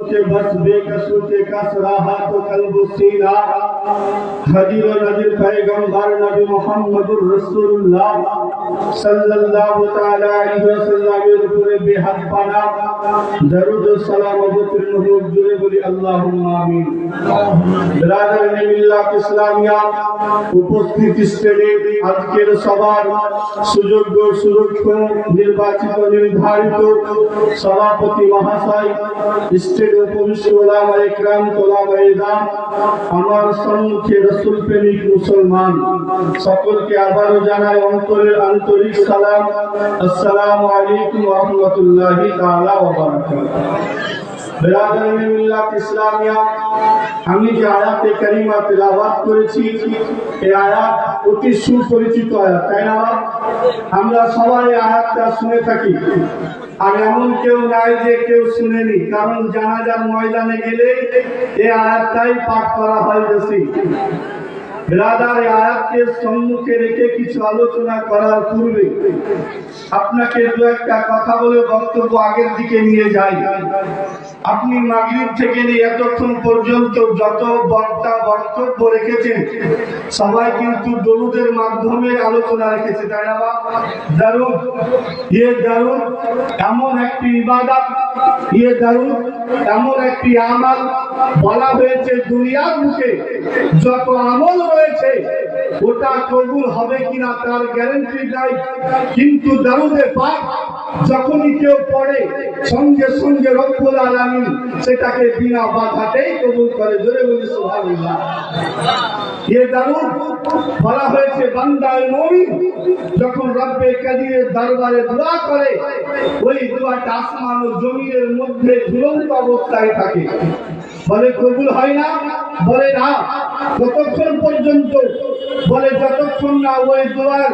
के बस बेकसू के कस रहा तो कल्ब सीना हदीर नबी पैगंबर नबी मुहम्मदुर रसूलुल्लाह सल्लल्लाहु तआला अलैहि वसल्लम के पूरे बेहद पाना दरूद सलाम अबुतर महबूब जुरे बोली अल्लाहुम्मा आमीन। बिरादर ने मिल्लात इस्लामिया उपस्थित स्टेজে আজকের সবার সুযোগ্য সুরক্ষ নির্বাচিত নির্ধারিত সভাপতি মহাশয় স্টেজ উপবিষ্ট ওলামা ইকরাম তোলাবায়ে ইলম আমার সম্মুখে রাসূল প্রেমিক মুসলমান সকলকে আবারও জানাই অন্তরের আন্তরিক সালাম। আসসালামু আলাইকুম ওয়া রাহমাতুল্লাহি তাআলা ওয়া বারাকাতুহু। बिरादर मिल्लात इस्लामिया আমি যে আয়াতে কারিমা তেলাওয়াত করেছি এই আয়াত অতি সুপরিচিত আয়াত, তাই না? আমরা সবাই আয়াতটা শুনে থাকি, আর এমন কেউ নাই যে কেউ শুনেনি, কারণ জানাজার ময়দানে গেলে এই আয়াতটাই পাঠ করা হয় বেশি। বিরাদার আয়াতকে সম্মুখে রেখে কিছু আলোচনা করার পূর্বে আপনাকে দু একটা কথা বলে বক্তব্য আগের দিকে নিয়ে যাই। আপনি মাগরিব থেকে নিয়ে এতক্ষণ পর্যন্ত যত বক্তা বক্তব্য রেখেছেন সবাই কিন্তু দরুদের মাধ্যমে আলোচনা রেখেছে, তাই না? দরুদ দরুদ এমন একটি ইবাদত, দরুদ এমন একটি আমল বলা হয়েছে দুনিয়ার মুখে যত আমল রয়েছে ওটা কবুল হবে কিনা তার গ্যারান্টি নাই, কিন্তু দরুদে পাক যখনই কেউ পড়ে সঙ্গে সঙ্গে রব্বুল আলামিন সেটাকে বিনা বাধাতেই কবুল করে। জোরে বলি সুবহানাল্লাহ। দরুদ বলা হয়েছে বান্দায়ে মুমিন যখন রব্বে কাদিরের দরবারে দোয়া করে ওই দোয়াটা আসমান ও জমিনের মধ্যে ঝুলন্ত অবস্থায় থাকে, বলে কবুল হয় না, বলে না কতক্ষণ পর্যন্ত, বলে যতক্ষণ না ওই দোয়ার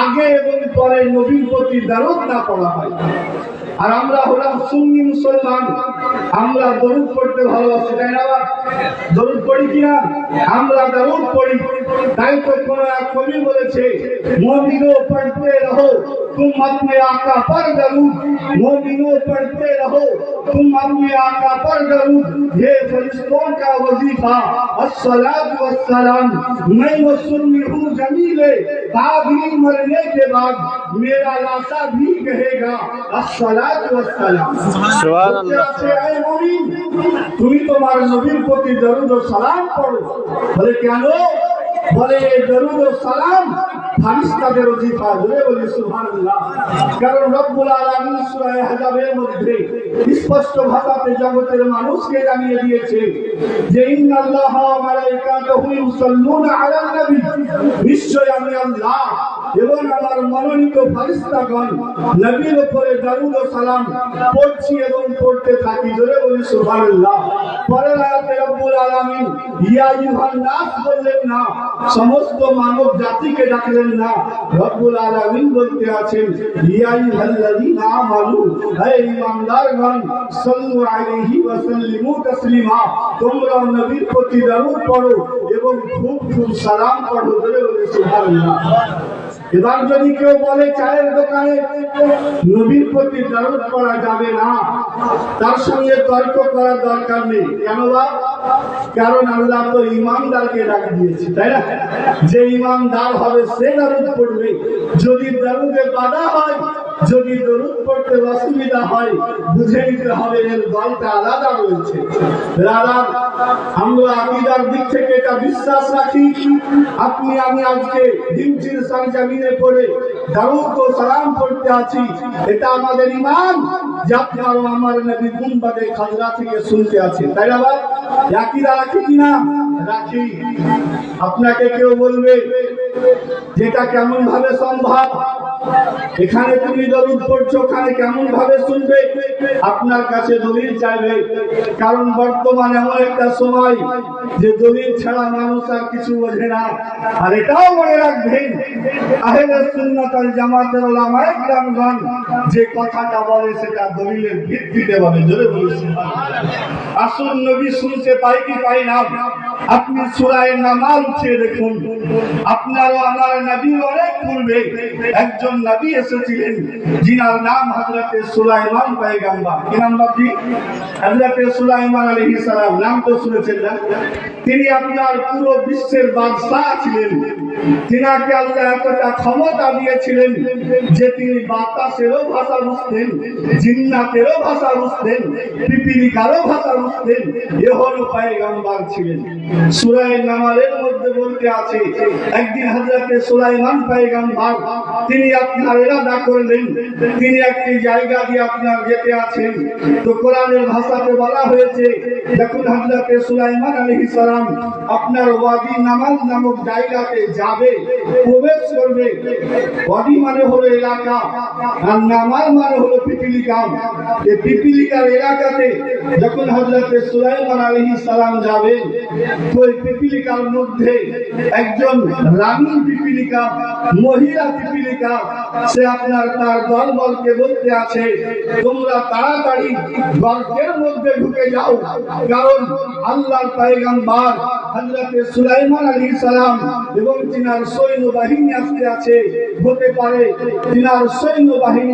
আগে এবং পরে নবীর প্রতি দরুদ না পড়া হয়। আর আমরা হলাম সুন্নি মুসলমান, আমরা দরুদ পড়তে ভালোবাসি, তাই না? দরুদ পড়ি কিনা? আমরা দরুদ পড়ি। তাই তো কোন এক কবি বলেছে মুমিনো পড়তে রহো तुम अपने आका पर दरूद, मोमिनो पढ़ते रहो तुम अपने आका पर दरूद, ये फरिश्तों का वजीफा अस्सलात वस्सलाम। मैं वो सुन्नी हूँ जमीले ताबी मरने के बाद मेरा लाशा भी कहेगा अस्सलात वस्सलाम। सुभान अल्लाह। आए मोमिन তুমি তোমার নবীর প্রতি দরুদ ও সালাম পড়ো। বলে কেন? বলে দরুদ ও সালাম ফারিস্তাদের ওজিফা। জোরে বলি সুবহানাল্লাহ। কারণ রব্বুল আলামিন সূরা আহজাবের মধ্যে স্পষ্ট ভাষাতে জগতের মানুষকে জানিয়ে দিয়েছে যে ইন্নাল্লাহা ওয়া মালাইকাতুহু ইউসাল্লুনা আলান নবী, নিশ্চয় আমি আল্লাহ এবং আমার মনোনীত ফেরেশতাগণ নবীর উপরে দরুদ ও সালাম পড়ছি এবং পড়তে থাকি। জোরে বলি সুবহানাল্লাহ। পরের আয়াতে রব্বুল আলামিন ইয়া আইয়ুহান নাস বললেন না, সমস্ত মানব জাতিকে ডাকলেন না, রব্বুল আলামিন বলতে আছেন ইয়া আইয়ুহাল্লাযীনা আমানু, হে ঈমানদারগণ সাল্লু আলাইহি ওয়া সাল্লিমু তাসলিমা, তোমরা নবীর প্রতি দরুদ পড়ো এবং খুব খুব সালাম পড়ো। জোরে বলি সুবহানাল্লাহ। এবার যদি কেউ বলে চায়ের দোকানে নবীর প্রতি দরুদ পড়া যাবে না, তার সঙ্গে তর্ক করার দরকার নেই। কেন? কারণ আল্লাহ তো ইমানদারকে ডাক দিয়েছে, তাই না? যে ইমানদার হবে সে দরুদ পড়বে। যদি দরুদে বাধা হয়, যদি দরুদ পড়তে অসুবিধা হয়, বুঝে নিতে হবে এর দলটা আলাদা রয়েছে। আমরা আকীদার দিক থেকে এটা বিশ্বাস রাখি, আপনি আমি আজকে দিনচির সরজমিনে পড়ে দরুদ ও সালাম পড়তে আছি, এটা আমাদের ঈমান যে আপনার আমার নবী গুম্বাদে খাজরা থেকে শুনতে আছে, তাই না? আকীদা রাখি কিনা? রাখি। আপনাকে কেউ বলবে যেটা কেমন ভাবে সম্ভব, এখানে তুমি দরুদ পড়ছো, ওখানে কেমন ভাবে শুনবে? আপনার কাছে দলিল চাইবে, কারণ বর্তমানে এমন একটা সময় যে দলিল ছাড়া মানুষ আর কিছু বোঝে না। আর এটাও মনে রাখবেন আহলে সুন্নাত ওয়াল জামাতের উলামায়ে কিরামগণ যে কথাটা বলে সেটা দলিলের ভিত্তিতে বলে। জোরে বলি সুবহানাল্লাহ। আসল নবী শুনতে পাই কি পাই না? আপনি সূরা নামাল উঠিয়ে দেখুন, আপনার ও আমার নবীর অনেক পূর্বে একজন নবী এসেছিলেন যিনার নাম হযরতে সুলাইমান পয়গম্বর। কি নাম বাপজি? হযরতে সুলাইমান আলাইহিস সালাম, নাম তো শুনেছেন না? তিনি আপনার পুরো বিশ্বের বাদশাহ ছিলেন। তিনাকে আল্লাহ এতটা ক্ষমতা দিয়েছিলেন যে তিনি বাতাসেরও ভাষা বুঝতেন, জিন্নাতেরও ভাষা বুঝতেন, পিপীলিকারও ভাষা বুঝতেন। এ হলো পয়গম্বর ছিলেন। সূরা নামালের মধ্যে বলতে আছে একদিন হযরতে সুলাইমান পয়গম্বর তিনি আপনার ইরাদা করলেন, তিনি একটি জায়গা দিয়ে আপনার যেতে আছেন। তো কোরআনের ভাষাতে বলা হয়েছে যখন হযরতে সুলাইমান আলাইহিস সালাম আপনার ওয়াদি নামাল নামক জায়গাতে যাবে, প্রবেশ করবে। ওয়াদি মানে হলো এলাকা, আর নামাল মানে হলো পিপীলিকা। এই পিপীলিকার এলাকাতে যখন হযরতে সুলাইমান আলাইহিস সালাম যাবেন, তো এই পিপীলিকার মধ্যে একজন রানী পিপীলিকা, মহিলা পিপীলিকা, সে আপনার তার দলবলকে বলতে আছে তোমরা তাড়াতাড়ি গর্তের মধ্যে ঢুকে যাও, কারণ আল্লাহর পয়গম্বর হযরতে সুলাইমান আলাইহিস সালাম এবং তিনার সৈন্যবাহিনী আসতে আছে, হতে পারে তিনার সৈন্যবাহিনী